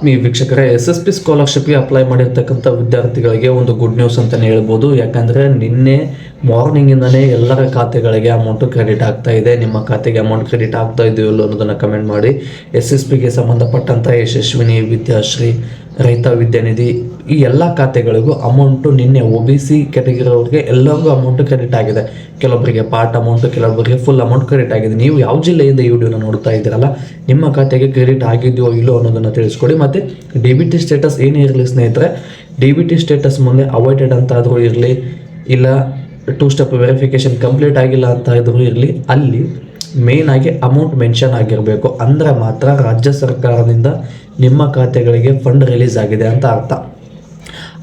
ಆತ್ಮೀಯ ವೀಕ್ಷಕರೇ, SSP ಸ್ಕಾಲರ್ಶಿಪ್ಗೆ apply ಮಾಡಿರ್ತಕ್ಕಂಥ ವಿದ್ಯಾರ್ಥಿಗಳಿಗೆ ಒಂದು ಗುಡ್ ನ್ಯೂಸ್ ಅಂತಲೇ ಹೇಳ್ಬೋದು. ಯಾಕಂದರೆ ನಿನ್ನೆ ಮಾರ್ನಿಂಗಿಂದನೇ ಎಲ್ಲರ ಖಾತೆಗಳಿಗೆ ಅಮೌಂಟು ಕ್ರೆಡಿಟ್ ಆಗ್ತಾ ಇದೆ. ನಿಮ್ಮ ಖಾತೆಗೆ ಅಮೌಂಟ್ ಕ್ರೆಡಿಟ್ ಆಗ್ತಾ ಇದೆಯೋ ಇಲ್ಲೋ ಅನ್ನೋದನ್ನು ಕಮೆಂಟ್ ಮಾಡಿ. SSPಗೆ ಸಂಬಂಧಪಟ್ಟಂಥ ಯಶಸ್ವಿನಿ, ವಿದ್ಯಾಶ್ರೀ, ರೈತ ವಿದ್ಯಾನಿಧಿ ಈ ಎಲ್ಲ ಖಾತೆಗಳಿಗೂ ಅಮೌಂಟು ನಿನ್ನೆ OBC ಕ್ಯಾಟಗರಿ ಅವ್ರಿಗೆ ಎಲ್ಲರಿಗೂ ಅಮೌಂಟು ಕ್ರೆಡಿಟ್ ಆಗಿದೆ. ಕೆಲವೊಬ್ಬರಿಗೆ ಪಾರ್ಟ್ ಅಮೌಂಟು, ಕೆಲವೊಬ್ಬರಿಗೆ ಫುಲ್ ಅಮೌಂಟ್ ಕ್ರೆಡಿಟ್ ಆಗಿದೆ. ನೀವು ಯಾವ ಜಿಲ್ಲೆಯಿಂದ ಈ ವಿಡಿಯೋನ ನೋಡ್ತಾ ಇದ್ದೀರಲ್ಲ, ನಿಮ್ಮ ಖಾತೆಗೆ ಕ್ರೆಡಿಟ್ ಆಗಿದೆಯೋ ಇಲ್ಲೋ ಅನ್ನೋದನ್ನು ತಿಳಿಸ್ಕೊಡಿ. ಮತ್ತು DBT ಸ್ಟೇಟಸ್ ಏನೇ ಇರಲಿ ಸ್ನೇಹಿತರೆ, DBT ಸ್ಟೇಟಸ್ ಮುಂದೆ ಅವಾಯ್ಡೆಡ್ ಅಂತ ಆದರೂ ಇರಲಿ, ಇಲ್ಲ 2 ಸ್ಟೆಪ್ ವೆರಿಫಿಕೇಷನ್ ಕಂಪ್ಲೀಟ್ ಆಗಿಲ್ಲ ಅಂತ ಆದರೂ ಇರಲಿ, ಅಲ್ಲಿ ಮೇನ್ ಆಗಿ ಅಮೌಂಟ್ ಮೆನ್ಷನ್ ಆಗಿರಬೇಕು. ಅಂದರೆ ಮಾತ್ರ ರಾಜ್ಯ ಸರ್ಕಾರದಿಂದ ನಿಮ್ಮ ಖಾತೆಗಳಿಗೆ ಫಂಡ್ ರಿಲೀಸ್ ಆಗಿದೆ ಅಂತ ಅರ್ಥ.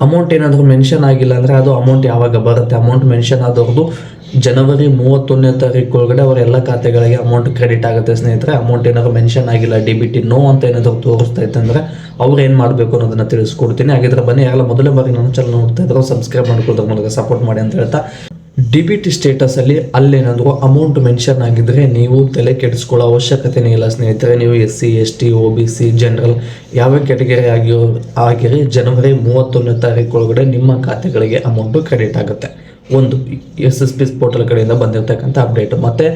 ಅಮೌಂಟ್ ಏನಾದರೂ ಮೆನ್ಷನ್ ಆಗಿಲ್ಲ ಅಂದರೆ ಅದು ಅಮೌಂಟ್ ಯಾವಾಗ ಬರುತ್ತೆ? ಅಮೌಂಟ್ ಮೆನ್ಷನ್ ಆದವ್ರದ್ದು ಜನವರಿ 31ನೇ ತಾರೀಕು ಒಳಗಡೆ ಅವರ ಎಲ್ಲ ಖಾತೆಗಳಿಗೆ ಅಮೌಂಟ್ ಕ್ರೆಡಿಟ್ ಆಗುತ್ತೆ ಸ್ನೇಹಿತರೆ. ಅಮೌಂಟ್ ಏನಾದರೂ ಮೆನ್ಷನ್ ಆಗಿಲ್ಲ, DBT ನೋ ಅಂತ ಏನಾದರೂ ತೋರಿಸ್ತಾ ಇತ್ತು ಅಂದರೆ ಅವ್ರು ಏನು ಮಾಡಬೇಕು ಅನ್ನೋದನ್ನು ತಿಳಿಸ್ಕೊಡ್ತೀನಿ. ಹಾಗಿದ್ರೆ ಬನ್ನಿ, ಯಾರೆಲ್ಲ ಮೊದಲೇ ಬಾರಿ ನನ್ನ ಚಾನಲ್ ನೋಡ್ತಾ ಇದ್ರು ಸಬ್ಸ್ಕ್ರೈಬ್ ಮಾಡ್ಕೊಳ್ಳೋದ್ರ ಮೂಲಕ ಸಪೋರ್ಟ್ ಮಾಡಿ ಅಂತ ಹೇಳ್ತಾ, DBT ಸ್ಟೇಟಸಲ್ಲಿ ಅಲ್ಲೇನಾದರೂ ಅಮೌಂಟ್ ಮೆನ್ಷನ್ ಆಗಿದ್ದರೆ ನೀವು ತಲೆ ಕೆಡಿಸ್ಕೊಳ್ಳೋ ಅವಶ್ಯಕತೆನೇ ಇಲ್ಲ ಸ್ನೇಹಿತರೆ. ನೀವು SC, ST, OBC, ಜನರಲ್ ಯಾವ ಕ್ಯಾಟಗರಿ ಆಗಿರಿ ಜನವರಿ 31ನೇ ತಾರೀಕು ಒಳಗಡೆ ನಿಮ್ಮ ಖಾತೆಗಳಿಗೆ ಅಮೌಂಟು ಕ್ರೆಡಿಟ್ ಆಗುತ್ತೆ. ಒಂದು SSP ಪೋರ್ಟಲ್ ಕಡೆಯಿಂದ ಬಂದಿರತಕ್ಕಂಥ ಅಪ್ಡೇಟು. ಮತ್ತು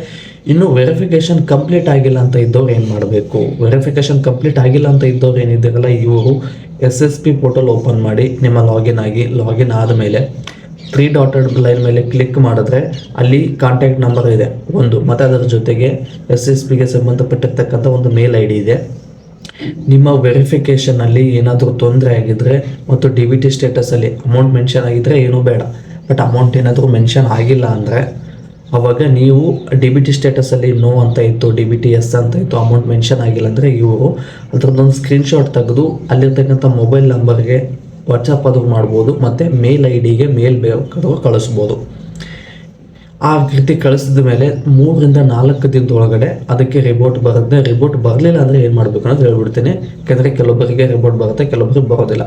ಇನ್ನು ವೆರಿಫಿಕೇಷನ್ ಕಂಪ್ಲೀಟ್ ಆಗಿಲ್ಲ ಅಂತ ಇದ್ದವ್ರು ಏನು ಮಾಡಬೇಕು? ವೆರಿಫಿಕೇಷನ್ ಕಂಪ್ಲೀಟ್ ಆಗಿಲ್ಲ ಅಂತ ಇದ್ದವ್ರು ಏನಿದ್ದಾರಲ್ಲ, ಇವರು SSP ಪೋರ್ಟಲ್ ಓಪನ್ ಮಾಡಿ ನಿಮ್ಮ ಲಾಗಿನ್ ಆದಮೇಲೆ 3 ಡಾಟೆಡ್ ಲೈನ್ ಮೇಲೆ ಕ್ಲಿಕ್ ಮಾಡಿದ್ರೆ ಅಲ್ಲಿ ಕಾಂಟ್ಯಾಕ್ಟ್ ನಂಬರ್ ಇದೆ ಒಂದು, ಮತ್ತು ಅದರ ಜೊತೆಗೆ SSPಗೆ ಸಂಬಂಧಪಟ್ಟಿರ್ತಕ್ಕಂಥ ಒಂದು ಮೇಲ್ ID ಇದೆ. ನಿಮ್ಮ ವೆರಿಫಿಕೇಷನಲ್ಲಿ ಏನಾದರೂ ತೊಂದರೆ ಆಗಿದ್ದರೆ ಮತ್ತು DBT ಸ್ಟೇಟಸಲ್ಲಿ ಅಮೌಂಟ್ ಮೆನ್ಷನ್ ಆಗಿದ್ದರೆ ಏನೂ ಬೇಡ. ಬಟ್ ಅಮೌಂಟ್ ಏನಾದರೂ ಮೆನ್ಷನ್ ಆಗಿಲ್ಲ ಅಂದರೆ ಆವಾಗ ನೀವು DBT ಸ್ಟೇಟಸಲ್ಲಿ ನೋ ಅಂತ ಇತ್ತು, DBT ಎಸ್ ಅಂತ ಇತ್ತು, ಅಮೌಂಟ್ ಮೆನ್ಷನ್ ಆಗಿಲ್ಲ ಅಂದರೆ ಇವರು ಅದರದ್ದೊಂದು ಸ್ಕ್ರೀನ್ಶಾಟ್ ತೆಗೆದು ಅಲ್ಲಿರ್ತಕ್ಕಂಥ ಮೊಬೈಲ್ ನಂಬರ್ಗೆ ವಾಟ್ಸಪ್ ಅದು ಮಾಡ್ಬೋದು, ಮತ್ತು ಮೇಲ್ IDಗೆ ಮೇಲ್ ಬೇಕಾದರೂ ಕಳಿಸ್ಬೋದು. ಆ ರೀತಿ ಕಳಿಸಿದ ಮೇಲೆ 3 ರಿಂದ 4 ದಿನದೊಳಗಡೆ ಅದಕ್ಕೆ ರಿಪೋರ್ಟ್ ಬರುತ್ತೆ. ರಿಪೋರ್ಟ್ ಬರಲಿಲ್ಲ ಅಂದರೆ ಏನು ಮಾಡಬೇಕು ಅನ್ನೋದು ಹೇಳ್ಬಿಡ್ತೀನಿ. ಯಾಕೆಂದರೆ ಕೆಲವೊಬ್ಬರಿಗೆ ರಿಪೋರ್ಟ್ ಬರುತ್ತೆ, ಕೆಲವೊಬ್ಬರಿಗೆ ಬರೋದಿಲ್ಲ.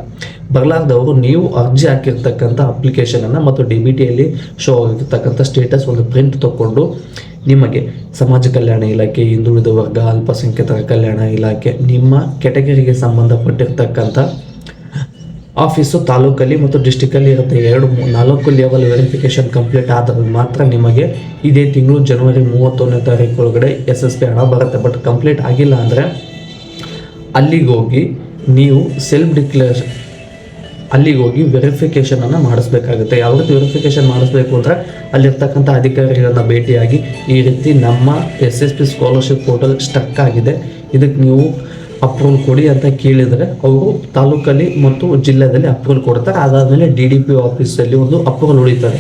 ಬರಲಾರ್ದವರು ನೀವು ಅರ್ಜಿ ಹಾಕಿರ್ತಕ್ಕಂಥ ಅಪ್ಲಿಕೇಶನನ್ನು ಮತ್ತು DBTಯಲ್ಲಿ ಶೋ ಆಗಿರ್ತಕ್ಕಂಥ ಸ್ಟೇಟಸ್ ಒಂದು ಪ್ರಿಂಟ್ ತೊಗೊಂಡು ನಿಮಗೆ ಸಮಾಜ ಕಲ್ಯಾಣ ಇಲಾಖೆ, ಹಿಂದುಳಿದ ವರ್ಗ, ಅಲ್ಪಸಂಖ್ಯಾತರ ಕಲ್ಯಾಣ ಇಲಾಖೆ, ನಿಮ್ಮ ಕೆಟಗರಿಗೆ ಸಂಬಂಧಪಟ್ಟಿರ್ತಕ್ಕಂಥ ಆಫೀಸು ತಾಲೂಕಲ್ಲಿ ಮತ್ತು ಡಿಸ್ಟಿಕಲ್ಲಿ ಇರುತ್ತೆ. 4 ಲೆವೆಲ್ ವೆರಿಫಿಕೇಷನ್ ಕಂಪ್ಲೀಟ್ ಆದಾಗ ಮಾತ್ರ ನಿಮಗೆ ಇದೇ ತಿಂಗಳು ಜನವರಿ 31ನೇ ತಾರೀಕು ಒಳಗಡೆ SSP ಹಣ ಬರುತ್ತೆ. ಬಟ್ ಕಂಪ್ಲೀಟ್ ಆಗಿಲ್ಲ ಅಂದರೆ ಅಲ್ಲಿಗೆ ಹೋಗಿ ನೀವು ಅಲ್ಲಿಗೆ ಹೋಗಿ ವೆರಿಫಿಕೇಷನನ್ನು ಮಾಡಿಸ್ಬೇಕಾಗುತ್ತೆ. ಯಾವ ರೀತಿ ವೆರಿಫಿಕೇಷನ್ ಮಾಡಿಸ್ಬೇಕು ಅಂದರೆ ಅಲ್ಲಿರ್ತಕ್ಕಂಥ ಅಧಿಕಾರಿಗಳನ್ನ ಭೇಟಿಯಾಗಿ ಈ ರೀತಿ ನಮ್ಮ SSP ಸ್ಕಾಲರ್ಶಿಪ್ ಪೋರ್ಟಲ್ ಸ್ಟಕ್ ಆಗಿದೆ, ಇದಕ್ಕೆ ನೀವು ಅಪ್ರೂವಲ್ ಕೊಡಿ ಅಂತ ಕೇಳಿದರೆ ಅವರು ತಾಲೂಕಲ್ಲಿ ಮತ್ತು ಜಿಲ್ಲೆಯಲ್ಲಿ ಅಪ್ರೂವಲ್ ಕೊಡ್ತಾರೆ. ಅದಾದಮೇಲೆ DDP ಆಫೀಸಲ್ಲಿ ಒಂದು ಅಪ್ರೂವಲ್ ಉಳಿತಾರೆ.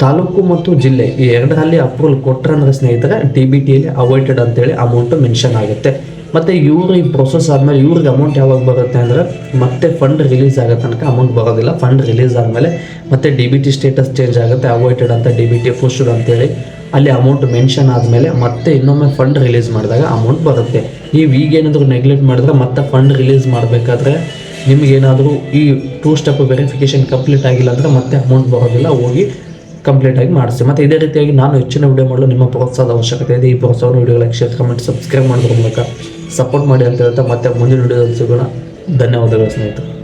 ತಾಲೂಕು ಮತ್ತು ಜಿಲ್ಲೆ ಈ 2ರಲ್ಲಿ ಅಪ್ರೂವಲ್ ಕೊಟ್ಟರೆ ಅಂದರೆ ಸ್ನೇಹಿತರೆ DBTಯಲ್ಲಿ ಅವಾಯ್ಡೆಡ್ ಅಂತೇಳಿ ಅಮೌಂಟು ಮೆನ್ಷನ್ ಆಗುತ್ತೆ. ಮತ್ತು ಇವರು ಈ ಪ್ರೊಸೆಸ್ ಆದಮೇಲೆ ಇವ್ರಿಗೆ ಅಮೌಂಟ್ ಯಾವಾಗ ಬರುತ್ತೆ ಅಂದರೆ ಮತ್ತೆ ಫಂಡ್ ರಿಲೀಸ್ ಆಗೋ ತನಕ ಅಮೌಂಟ್ ಬರೋದಿಲ್ಲ. ಫಂಡ್ ರಿಲೀಸ್ ಆದಮೇಲೆ ಮತ್ತೆ DBT ಸ್ಟೇಟಸ್ ಚೇಂಜ್ ಆಗುತ್ತೆ, ಅವಾಯ್ಡೆಡ್ ಅಂತ DBT ಫುಷ್ಡ್ ಅಂತೇಳಿ ಅಲ್ಲಿ ಅಮೌಂಟ್ ಮೆನ್ಷನ್ ಆದಮೇಲೆ ಮತ್ತೆ ಇನ್ನೊಮ್ಮೆ ಫಂಡ್ ರಿಲೀಸ್ ಮಾಡಿದಾಗ ಅಮೌಂಟ್ ಬರುತ್ತೆ. ನೀವು ಈಗೇನಾದರೂ ನೆಗ್ಲೆಕ್ಟ್ ಮಾಡಿದ್ರೆ ಮತ್ತೆ ಫಂಡ್ ರಿಲೀಸ್ ಮಾಡಬೇಕಾದ್ರೆ ನಿಮಗೇನಾದರೂ ಈ 2 ಸ್ಟೆಪ್ ವೆರಿಫಿಕೇಷನ್ ಕಂಪ್ಲೀಟ್ ಆಗಿಲ್ಲ ಅಂದರೆ ಮತ್ತೆ ಅಮೌಂಟ್ ಬರೋದಿಲ್ಲ. ಹೋಗಿ ಕಂಪ್ಲೀಟಾಗಿ ಮಾಡಿಸಿ. ಮತ್ತು ಇದೇ ರೀತಿಯಾಗಿ ನಾನು ಹೆಚ್ಚಿನ ವಿಡಿಯೋ ಮಾಡಲು ನಿಮ್ಮ ಪ್ರೋತ್ಸಾಹದ ಅವಶ್ಯಕತೆ ಇದೆ. ಈ ಪ್ರೋತ್ಸಾಹವನ್ನು video like, share, comment, subscribe ಮಾಡೋದ್ರ ಮೂಲಕ ಸಪೋರ್ಟ್ ಮಾಡಿ ಅಂತ ಹೇಳ್ತಾ ಮತ್ತೆ ಮುಂದಿನ ವಿಡಿಯೋದಲ್ಲಿ ಸಿಗೋಣ. ಧನ್ಯವಾದಗಳು ಸ್ನೇಹಿತರೆ.